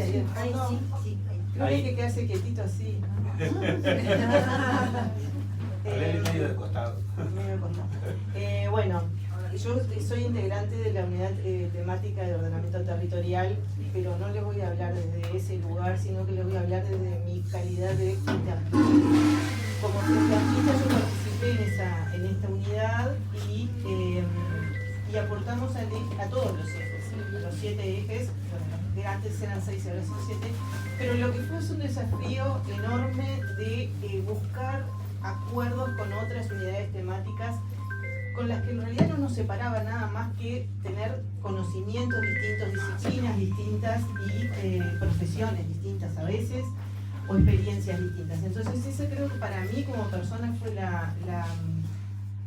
ahí al fondo. Sí, sí. Creo que hay que quedarse quietito así. Medio de costado. Medio de costado. Bueno, yo soy integrante de la unidad temática de ordenamiento territorial, pero no les voy a hablar desde ese lugar, sino que les voy a hablar desde mi calidad de interpreta. Como interpreta yo participé en esta unidad y aportamos a todos los ejes, los 7 ejes, bueno, antes eran 6 y ahora son 7, pero lo que fue es un desafío enorme de buscar acuerdos con otras unidades temáticas con las que en realidad no nos separaba nada más que tener conocimientos distintos, disciplinas distintas y profesiones distintas a veces, o experiencias distintas. Entonces eso creo que para mí como persona fue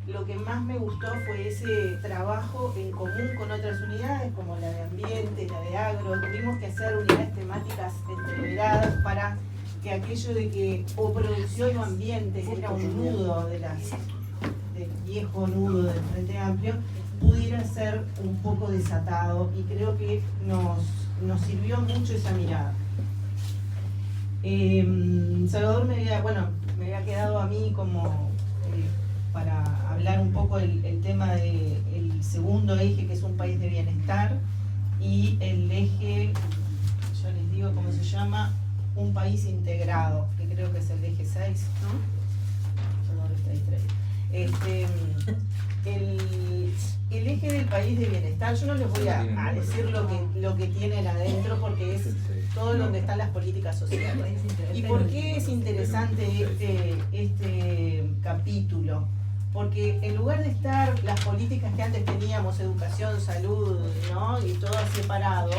lo que más me gustó fue ese trabajo en común con otras unidades como la de ambiente, la de agro. Tuvimos que hacer unidades temáticas entreveradas para que aquello de que o producción o ambiente era un nudo del viejo nudo del Frente Amplio, pudiera ser un poco desatado, y creo que nos sirvió mucho esa mirada. Salvador me había quedado a mí como para hablar un poco el tema del segundo eje, que es un país de bienestar, y el eje, yo les digo cómo se llama, un país integrado, que creo que es el eje 6, ¿no? Salvador está distraído. El eje del país de bienestar, yo no les voy a decir lo que tienen adentro, porque es todo donde están las políticas sociales. ¿Y por qué es interesante este capítulo? Porque en lugar de estar las políticas que antes teníamos, educación, salud, ¿no? Y todo separado,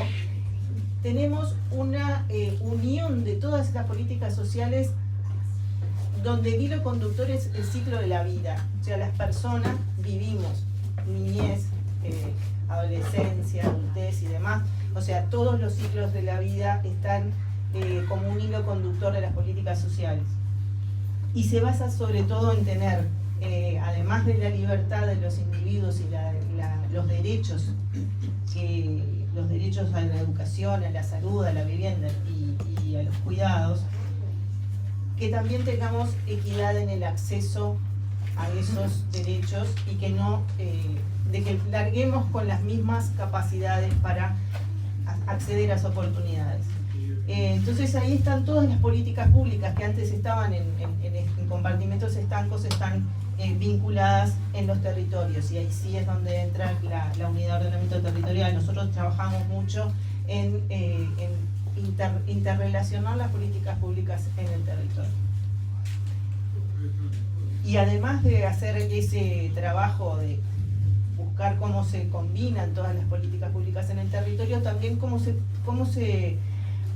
tenemos una unión de todas estas políticas sociales donde el hilo conductor es el ciclo de la vida. O sea, las personas vivimos niñez, adolescencia, adultez y demás. O sea, todos los ciclos de la vida están como un hilo conductor de las políticas sociales. Y se basa sobre todo en tener, además de la libertad de los individuos y los derechos a la educación, a la salud, a la vivienda y a los cuidados, que también tengamos equidad en el acceso a esos derechos y que de que larguemos con las mismas capacidades para acceder a esas oportunidades. Entonces ahí están todas las políticas públicas que antes estaban en compartimentos estancos, están vinculadas en los territorios, y ahí sí es donde entra la unidad de ordenamiento territorial. Nosotros trabajamos mucho en interrelacionar las políticas públicas en el territorio. Y además de hacer ese trabajo de buscar cómo se combinan todas las políticas públicas en el territorio, también cómo se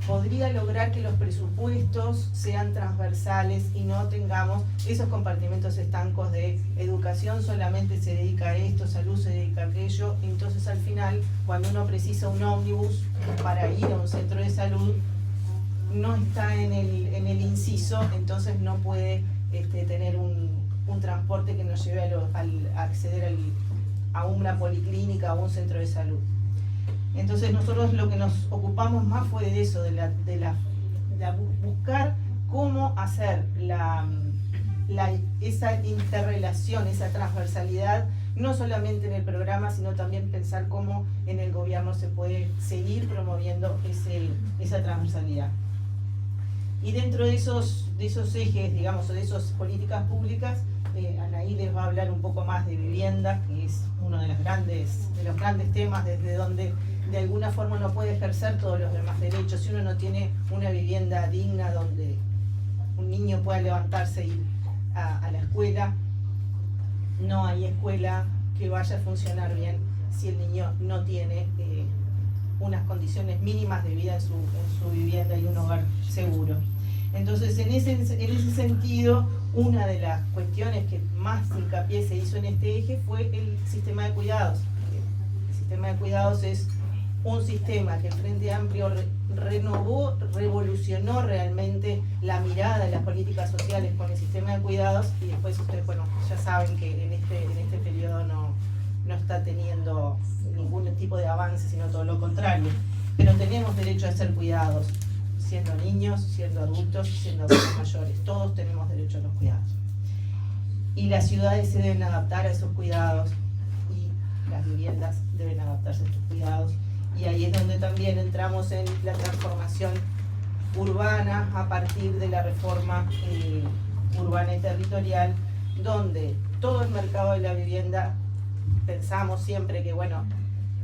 podría lograr que los presupuestos sean transversales y no tengamos esos compartimentos estancos de educación solamente se dedica a esto, salud se dedica a aquello. Entonces al final, cuando uno precisa un ómnibus para ir a un centro de salud, no está en el inciso, entonces no puede tener un transporte que nos lleve a acceder a una policlínica o a un centro de salud. Entonces nosotros lo que nos ocupamos más fue de eso, de buscar cómo hacer esa interrelación, esa transversalidad, no solamente en el programa, sino también pensar cómo en el gobierno se puede seguir promoviendo esa transversalidad. Y dentro de esos ejes, digamos, o de esas políticas públicas, Anaí les va a hablar un poco más de vivienda, que es uno de los grandes temas desde donde de alguna forma uno puede ejercer todos los demás derechos. Si uno no tiene una vivienda digna donde un niño pueda levantarse e ir a la escuela, no hay escuela que vaya a funcionar bien si el niño no tiene unas condiciones mínimas de vida en su vivienda y un hogar seguro. Entonces, en ese sentido, una de las cuestiones que más hincapié se hizo en este eje fue el sistema de cuidados. El sistema de cuidados es un sistema que el Frente Amplio renovó, revolucionó realmente la mirada de las políticas sociales con el sistema de cuidados, y después ustedes, bueno, ya saben que en este periodo no está teniendo ningún tipo de avance, sino todo lo contrario. pero tenemos derecho a ser cuidados, siendo niños, siendo adultos, siendo adultos mayores, todos tenemos derecho a los cuidados. Y las ciudades se deben adaptar a esos cuidados y las viviendas deben adaptarse a estos cuidados. Y ahí es donde también entramos en la transformación urbana a partir de la reforma urbana y territorial, donde todo el mercado de la vivienda, pensamos siempre que, bueno,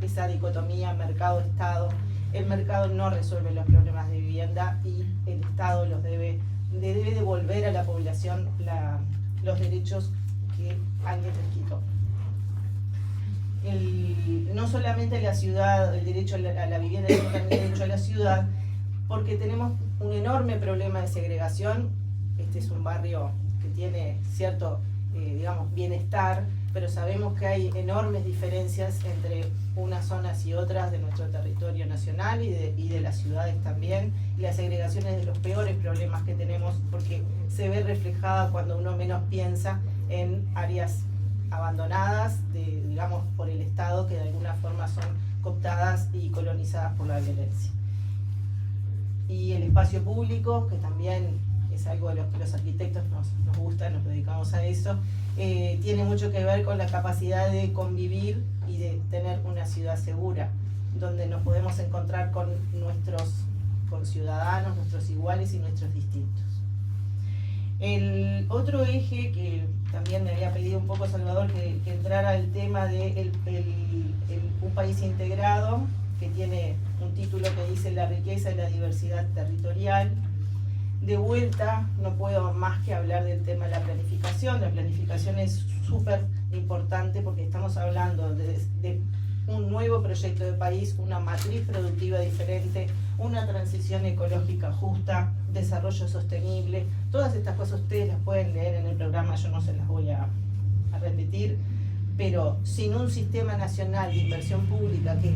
esa dicotomía mercado-estado, el mercado no resuelve los problemas de vivienda y el Estado le debe devolver a la población los derechos que alguien les quitó. No solamente la ciudad, el derecho a la vivienda, sino también el derecho a la ciudad, porque tenemos un enorme problema de segregación. Este es un barrio que tiene cierto, bienestar, pero sabemos que hay enormes diferencias entre unas zonas y otras de nuestro territorio nacional y de las ciudades también. Y la segregación es de los peores problemas que tenemos, porque se ve reflejada cuando uno menos piensa en áreas abandonadas, por el Estado, que de alguna forma son cooptadas y colonizadas por la violencia. Y el espacio público, que también es algo de lo que los arquitectos nos gusta, nos dedicamos a eso, tiene mucho que ver con la capacidad de convivir y de tener una ciudad segura, donde nos podemos encontrar con nuestros ciudadanos, nuestros iguales y nuestros distintos. El otro eje que también me había pedido un poco Salvador que entrara el tema de un país integrado, que tiene un título que dice la riqueza y la diversidad territorial. De vuelta, no puedo más que hablar del tema de la planificación. La planificación es súper importante porque estamos hablando de un nuevo proyecto de país, una matriz productiva diferente, una transición ecológica justa, desarrollo sostenible. Todas estas cosas ustedes las pueden leer en el programa, yo no se las voy a repetir, pero sin un sistema nacional de inversión pública que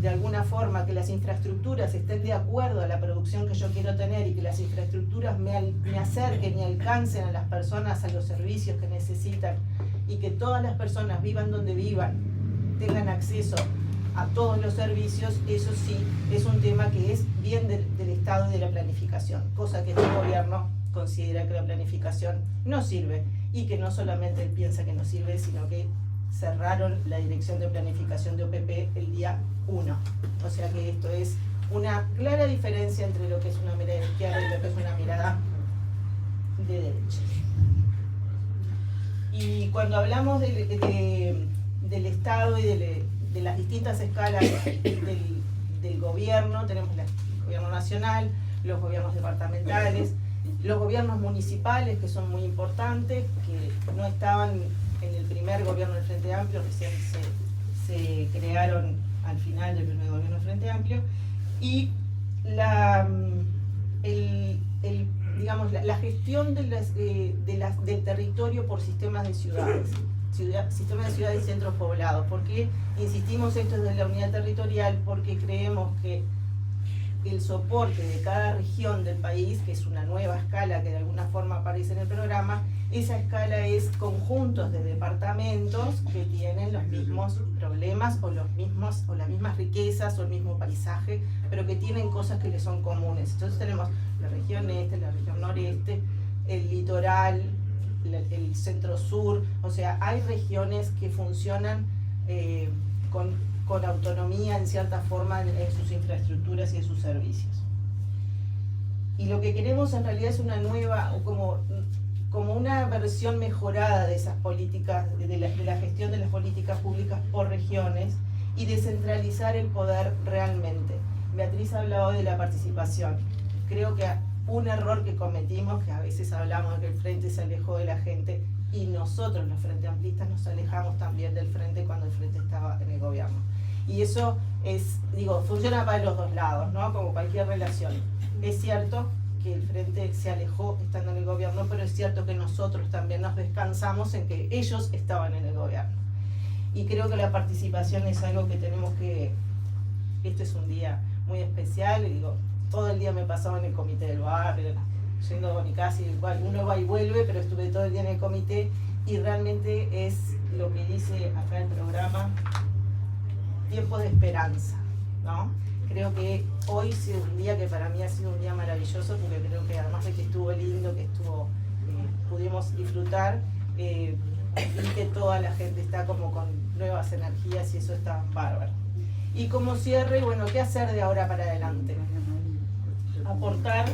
de alguna forma, que las infraestructuras estén de acuerdo a la producción que yo quiero tener y que las infraestructuras me acerquen y alcancen a las personas, a los servicios que necesitan, y que todas las personas vivan donde vivan, tengan acceso a todos los servicios, eso sí es un tema que es bien del Estado y de la planificación, cosa que este gobierno considera que la planificación no sirve, y que no solamente él piensa que no sirve, sino que cerraron la dirección de planificación de OPP el día 1. O sea que esto es una clara diferencia entre lo que es una mirada de izquierda y lo que es una mirada de derecha. Y cuando hablamos del Estado y de las distintas escalas del gobierno, tenemos el gobierno nacional, los gobiernos departamentales, los gobiernos municipales, que son muy importantes, que no estaban en el primer gobierno del Frente Amplio, recién se crearon al final del primer gobierno del Frente Amplio, y la gestión del territorio por sistemas de ciudades, sistemas de ciudades y centros poblados. ¿Por qué insistimos esto desde la unidad territorial? Porque creemos que el soporte de cada región del país, que es una nueva escala que de alguna forma aparece en el programa, esa escala es conjuntos de departamentos que tienen los mismos problemas o las mismas riquezas o el mismo paisaje, pero que tienen cosas que les son comunes. Entonces tenemos la región este, la región noreste, el litoral, el centro sur, o sea, hay regiones que funcionan con autonomía en cierta forma en sus infraestructuras y en sus servicios. Y lo que queremos en realidad es una nueva, como una versión mejorada de esas políticas, de la gestión de las políticas públicas por regiones, y descentralizar el poder realmente. Beatriz ha hablado de la participación. Creo que un error que cometimos, que a veces hablamos de que el Frente se alejó de la gente, y nosotros los Frente Amplistas nos alejamos también del Frente cuando el Frente estaba en el gobierno. Y eso funciona para los dos lados, ¿no? Como cualquier relación. Es cierto que el Frente se alejó estando en el gobierno, pero es cierto que nosotros también nos descansamos en que ellos estaban en el gobierno. Y creo que la participación es algo que tenemos que... Este es un día muy especial, todo el día me pasaba en el comité del barrio, yendo a mi casa, igual uno va y vuelve, pero estuve todo el día en el comité, y realmente es lo que dice acá el programa: tiempo de esperanza. ¿no? Creo que hoy ha sido un día que para mí ha sido un día maravilloso, porque creo que además de que estuvo lindo, que pudimos disfrutar, y que toda la gente está como con nuevas energías y eso está bárbaro. Y como cierre, bueno, ¿qué hacer de ahora para adelante? Aportar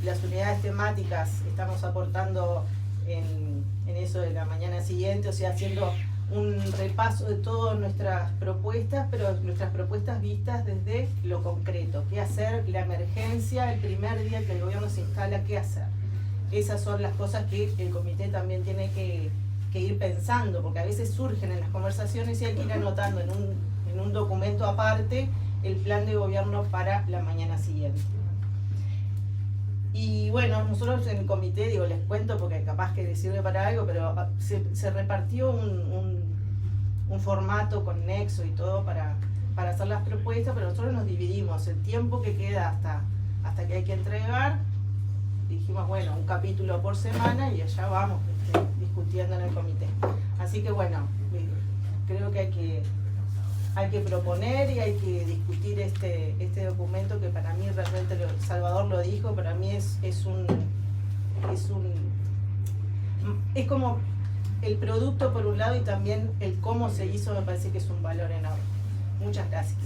las unidades temáticas, estamos aportando en eso de la mañana siguiente, o sea, haciendo un repaso de todas nuestras propuestas, pero nuestras propuestas vistas desde lo concreto. ¿Qué hacer? La emergencia, el primer día que el gobierno se instala, ¿qué hacer? Esas son las cosas que el comité también tiene que ir pensando, porque a veces surgen en las conversaciones y hay que ir anotando en un documento aparte el plan de gobierno para la mañana siguiente. Y bueno, nosotros en el comité, digo, les cuento porque capaz que les sirve para algo, pero se repartió un formato con nexo y todo para hacer las propuestas, pero nosotros nos dividimos el tiempo que queda hasta que hay que entregar. Dijimos, bueno, un capítulo por semana y allá vamos discutiendo en el comité. Así que bueno, creo que hay que proponer y hay que discutir este documento que para mí realmente Salvador lo dijo, para mí es como el producto por un lado y también el cómo se hizo, me parece que es un valor enorme. Muchas gracias.